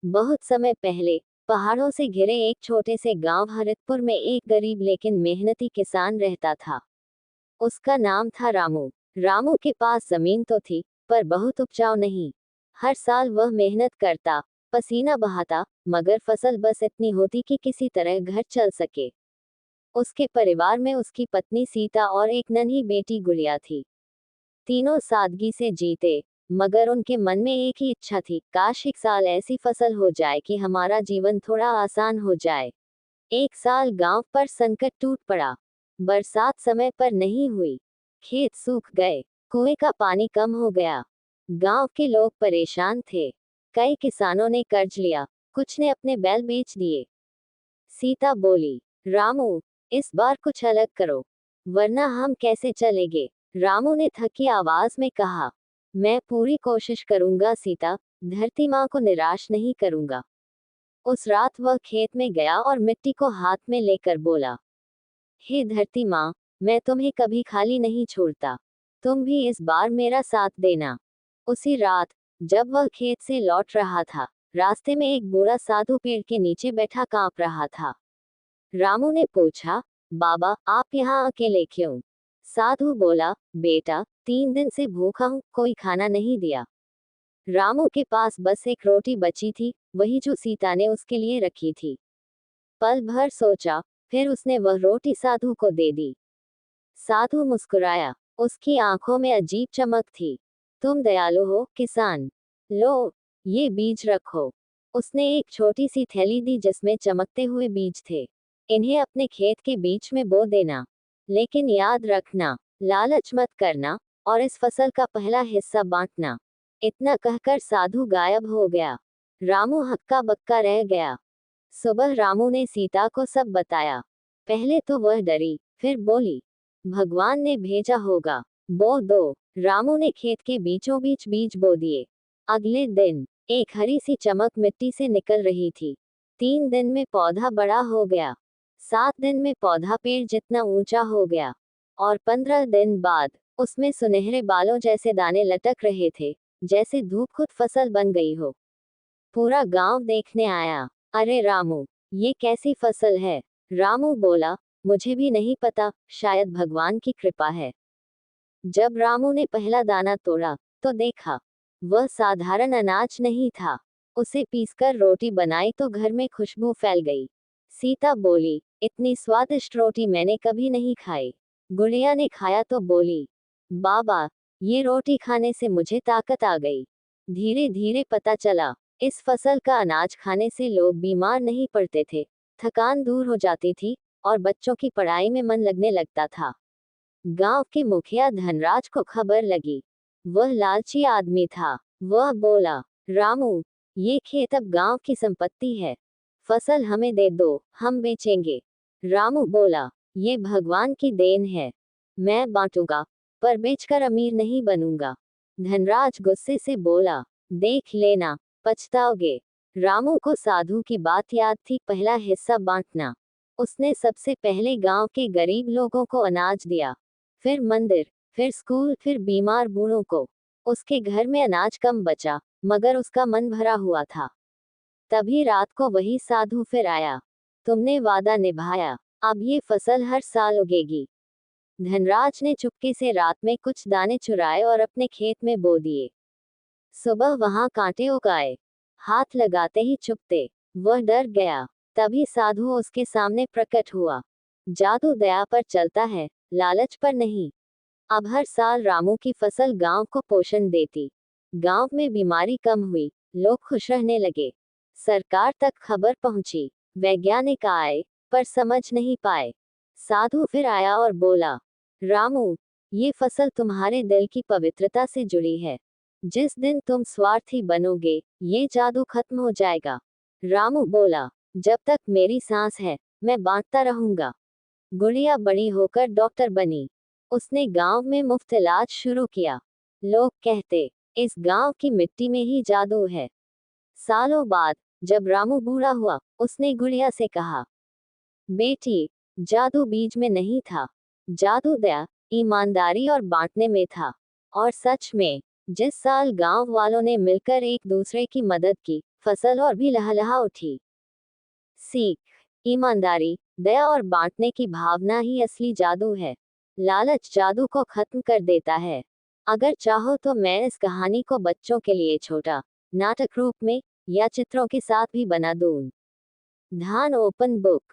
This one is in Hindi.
बहुत समय पहले पहाड़ों से घिरे एक छोटे से गांव हरितपुर में एक गरीब लेकिन मेहनती किसान रहता था। उसका नाम था रामू। रामू के पास जमीन तो थी, पर बहुत उपजाऊ नहीं। हर साल वह मेहनत करता, पसीना बहाता, मगर फसल बस इतनी होती कि किसी तरह घर चल सके। उसके परिवार में उसकी पत्नी सीता और एक नन्ही बेटी गुड़िया थी। तीनों सादगी से जीते, मगर उनके मन में एक ही इच्छा थी, काश एक साल ऐसी फसल हो जाए कि हमारा जीवन थोड़ा आसान हो जाए। एक साल गांव पर संकट टूट पड़ा। बरसात समय पर नहीं हुई, खेत सूख गए, कुएं का पानी कम हो गया। गांव के लोग परेशान थे। कई किसानों ने कर्ज लिया, कुछ ने अपने बैल बेच दिए। सीता बोली, रामू, इस बार कुछ अलग करो, वरना हम कैसे चलेंगे। रामू ने थकी आवाज में कहा, मैं पूरी कोशिश करूंगा सीता, धरती माँ को निराश नहीं करूंगा। उस रात वह खेत में गया और मिट्टी को हाथ में लेकर बोला, हे धरती माँ, मैं तुम्हें कभी खाली नहीं छोड़ता, तुम भी इस बार मेरा साथ देना। उसी रात, जब वह खेत से लौट रहा था, रास्ते में एक बूढ़ा साधु पेड़ के नीचे बैठा कांप रहा था। रामू ने पूछा, बाबा आप यहाँ अकेले क्यों? साधु बोला, बेटा 3 दिन से भूखा हूँ, कोई खाना नहीं दिया। रामू के पास बस एक रोटी बची थी, वही जो सीता ने उसके लिए रखी थी। पल भर सोचा, फिर उसने वह रोटी साधु को दे दी। साधु मुस्कुराया, उसकी आंखों में अजीब चमक थी। तुम दयालु हो किसान, लो, ये बीज रखो। उसने एक छोटी सी थैली दी जिसमें चमकते हुए बीज थे। इन्हें अपने खेत के बीच में बो देना, लेकिन याद रखना, लालच मत करना, और इस फसल का पहला हिस्सा बांटना। इतना कहकर साधु गायब हो गया। रामू हक्का बक्का रह गया। सुबह रामू ने सीता को सब बताया। पहले तो वह डरी, फिर बोली, भगवान ने भेजा होगा, बो दो। रामू ने खेत के बीचों बीच बीज बो दिए। अगले दिन एक हरी सी चमक मिट्टी से निकल रही थी। 3 दिन में पौधा बड़ा हो गया। 7 दिन में पौधा पेड़ जितना ऊंचा हो गया, और 15 दिन बाद उसमें सुनहरे बालों जैसे दाने लटक रहे थे, जैसे धूप खुद फसल बन गई हो। पूरा गांव देखने आया। अरे रामू, ये कैसी फसल है? रामू बोला, मुझे भी नहीं पता, शायद भगवान की कृपा है। जब रामू ने पहला दाना तोड़ा, तो देखा, वह साधारण अनाज नहीं था। उसे पीसकर रोटी बनाई तो घर में खुशबू फैल गई। सीता बोली, इतनी स्वादिष्ट रोटी मैंने कभी नहीं खाई। गुड़िया ने खाया तो बोली, बाबा, ये रोटी खाने से मुझे ताकत आ गई। धीरे धीरे पता चला, इस फसल का अनाज खाने से लोग बीमार नहीं पड़ते थे, थकान दूर हो जाती थी, और बच्चों की पढ़ाई में मन लगने लगता था। गांव के मुखिया धनराज को खबर लगी। वह लालची आदमी था। वह बोला, रामू, ये खेत अब गांव की संपत्ति है, फसल हमें दे दो, हम बेचेंगे। रामू बोला, ये भगवान की देन है, मैं बांटूंगा, पर बेचकर अमीर नहीं बनूंगा। धनराज गुस्से से बोला, देख लेना, पछताओगे। रामू को साधु की बात याद थी, पहला हिस्सा बांटना। उसने सबसे पहले गांव के गरीब लोगों को अनाज दिया, फिर मंदिर, फिर स्कूल, फिर बीमार बूढ़ों को। उसके घर में अनाज कम बचा, मगर उसका मन भरा हुआ था। तभी रात को वही साधु फिर आया, तुमने वादा निभाया, अब ये फसल हर साल उगेगी। धनराज ने चुपके से रात में कुछ दाने चुराए और अपने खेत में बो दिए। सुबह वहां कांटे उग आए, हाथ लगाते ही चुपते। वह डर गया। तभी साधु उसके सामने प्रकट हुआ। जादू दया पर चलता है, लालच पर नहीं। अब हर साल रामू की फसल गांव को पोषण देती। गांव में बीमारी कम हुई, लोग खुश रहने लगे। सरकार तक खबर पहुंची, वैज्ञानिक आए, पर समझ नहीं पाए। साधु फिर आया और बोला, रामू, ये फसल तुम्हारे दिल की पवित्रता से जुड़ी है। जिस दिन तुम स्वार्थी बनोगे, ये जादू खत्म हो जाएगा। रामू बोला, जब तक मेरी सांस है, मैं बांटता रहूंगा। गुड़िया बड़ी होकर डॉक्टर बनी। उसने गांव में मुफ्त इलाज शुरू किया। लोग कहते, इस गांव की मिट्टी में ही जादू है। सालों बाद, जब रामू बूढ़ा हुआ, उसने गुड़िया से कहा, बेटी, जादू बीज में नहीं था, जादू दया, ईमानदारी और बांटने में था। और सच में, जिस साल गांव वालों ने मिलकर एक दूसरे की मदद की, फसल और भी लहलहा उठी। सीख, ईमानदारी, दया और बांटने की भावना ही असली जादू है। लालच जादू को खत्म कर देता है। अगर चाहो तो मैं इस कहानी को बच्चों के लिए छोटा नाटक रूप में या चित्रों के साथ भी बना दूं। धान ओपन बुक।